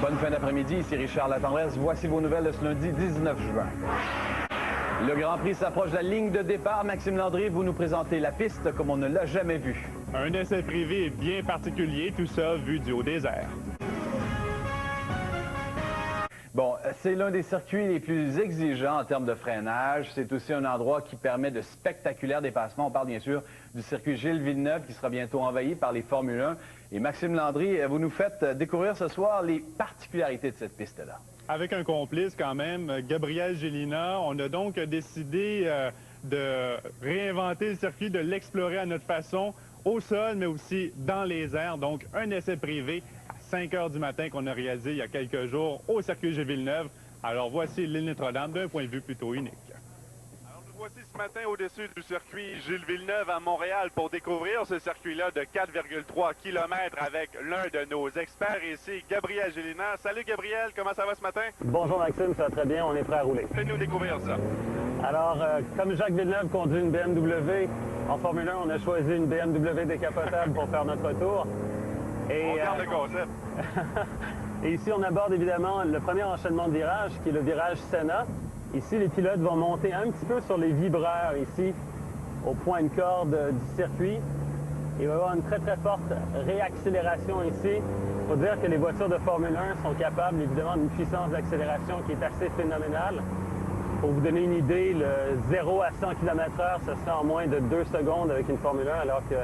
Bonne fin d'après-midi, ici Richard Latendresse. Voici vos nouvelles de ce lundi 19 juin. Le Grand Prix s'approche de la ligne de départ. Maxime Landry, vous nous présentez la piste comme on ne l'a jamais vue. Un essai privé bien particulier, tout ça vu du haut des airs. Bon, c'est l'un des circuits les plus exigeants en termes de freinage. C'est aussi un endroit qui permet de spectaculaires dépassements. On parle bien sûr du circuit Gilles Villeneuve qui sera bientôt envahi par les Formule 1. Et Maxime Landry, vous nous faites découvrir ce soir les particularités de cette piste-là. Avec un complice quand même, Gabriel Gélina, on a donc décidé de réinventer le circuit, de l'explorer à notre façon, au sol, mais aussi dans les airs. Donc, un essai privé à 5 heures du matin qu'on a réalisé il y a quelques jours au circuit Gilles Villeneuve. Alors, voici l'île Notre-Dame d'un point de vue plutôt unique. Alors, nous voici ce matin au-dessus du circuit Gilles Villeneuve à Montréal pour découvrir ce circuit-là de 4,3 km avec l'un de nos experts ici, Gabriel Gélina. Salut Gabriel, comment ça va ce matin? Bonjour Maxime, ça va très bien, on est prêt à rouler. Fais-nous découvrir ça. Alors, comme Jacques Villeneuve conduit une BMW, en Formule 1, on a choisi une BMW décapotable pour faire notre tour. Et, on garde le concept. Et ici, on aborde évidemment le premier enchaînement de virage, qui est le virage Senna. Ici, les pilotes vont monter un petit peu sur les vibreurs, ici, au point de corde du circuit. Il va y avoir une très, très forte réaccélération ici. Il faut dire que les voitures de Formule 1 sont capables, évidemment, d'une puissance d'accélération qui est assez phénoménale. Pour vous donner une idée, le 0 à 100 km/h, ce serait en moins de 2 secondes avec une Formule 1, alors que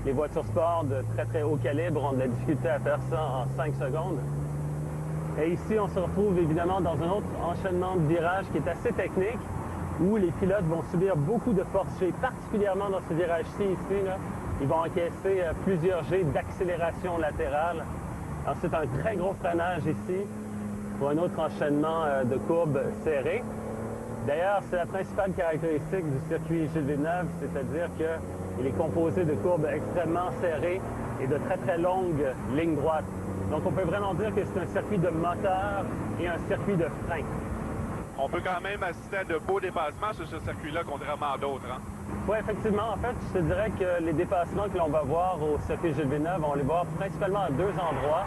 les voitures sport de très, très haut calibre ont de la difficulté à faire ça en 5 secondes. Et ici, on se retrouve évidemment dans un autre enchaînement de virages qui est assez technique, où les pilotes vont subir beaucoup de force G, particulièrement dans ce virage-ci, ici, là. Ils vont encaisser plusieurs G d'accélération latérale. Ensuite, un très gros freinage ici, pour un autre enchaînement de courbes serrées. D'ailleurs, c'est la principale caractéristique du circuit Gilles Villeneuve, c'est-à-dire qu'il est composé de courbes extrêmement serrées et de très, très longues lignes droites. Donc, on peut vraiment dire que c'est un circuit de moteur et un circuit de frein. On peut quand même assister à de beaux dépassements sur ce circuit-là, contrairement à d'autres, hein? Oui, effectivement. En fait, je te dirais que les dépassements que l'on va voir au circuit Gilles Villeneuve, on les voit principalement à deux endroits,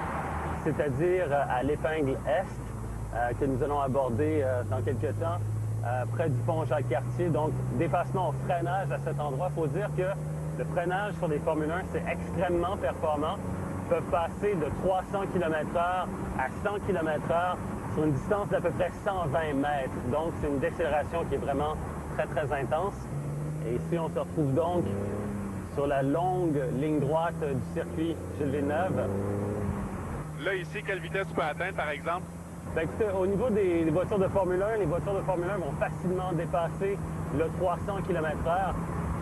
c'est-à-dire à l'épingle Est, que nous allons aborder dans quelques temps, près du pont Jacques-Cartier. Donc, dépassement au freinage à cet endroit. Il faut dire que le freinage sur les Formule 1, c'est extrêmement performant. Ils peuvent passer de 300 km/h à 100 km/h sur une distance d'à peu près 120 mètres. Donc, c'est une décélération qui est vraiment très, très intense. Et ici, on se retrouve donc sur la longue ligne droite du circuit Gilles Villeneuve. Là, ici, quelle vitesse tu peux atteindre, par exemple? Bien, écoutez, au niveau des voitures de Formule 1, les voitures de Formule 1 vont facilement dépasser le 300 km/h.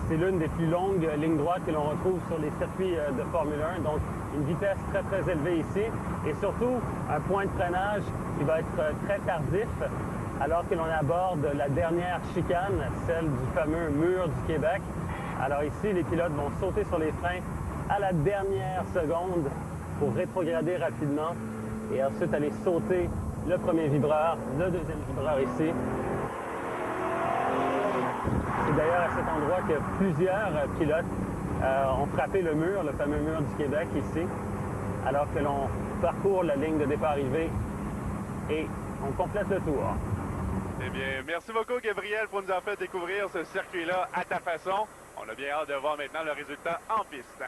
C'est l'une des plus longues lignes droites que l'on retrouve sur les circuits de Formule 1. Donc, une vitesse très, très élevée ici. Et surtout, un point de freinage qui va être très tardif, alors que l'on aborde la dernière chicane, celle du fameux mur du Québec. Alors ici, les pilotes vont sauter sur les freins à la dernière seconde pour rétrograder rapidement et ensuite aller sauter le premier vibreur, le deuxième vibreur ici. C'est d'ailleurs à cet endroit que plusieurs pilotes ont frappé le mur, le fameux mur du Québec ici, alors que l'on parcourt la ligne de départ-arrivée et on complète le tour. Eh bien, merci beaucoup, Gabriel, pour nous avoir fait découvrir ce circuit-là à ta façon. On a bien hâte de voir maintenant le résultat en piste.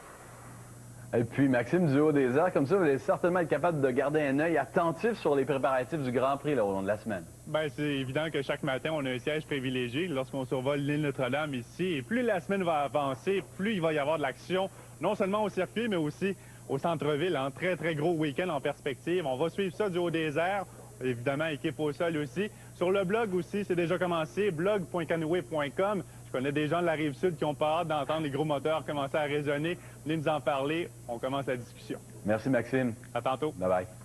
Et puis, Maxime, du haut des airs, comme ça, vous allez certainement être capable de garder un œil attentif sur les préparatifs du Grand Prix là, au long de la semaine. Bien, c'est évident que chaque matin, on a un siège privilégié lorsqu'on survole l'île Notre-Dame ici. Et plus la semaine va avancer, plus il va y avoir de l'action, non seulement au circuit, mais aussi au centre-ville. Un très, très gros week-end en perspective. On va suivre ça du haut des airs. Évidemment, équipe au sol aussi. Sur le blog aussi, c'est déjà commencé, blog.canoë.com. Je connais des gens de la Rive-Sud qui ont pas hâte d'entendre les gros moteurs commencer à résonner. Venez nous en parler. On commence la discussion. Merci, Maxime. À tantôt. Bye-bye.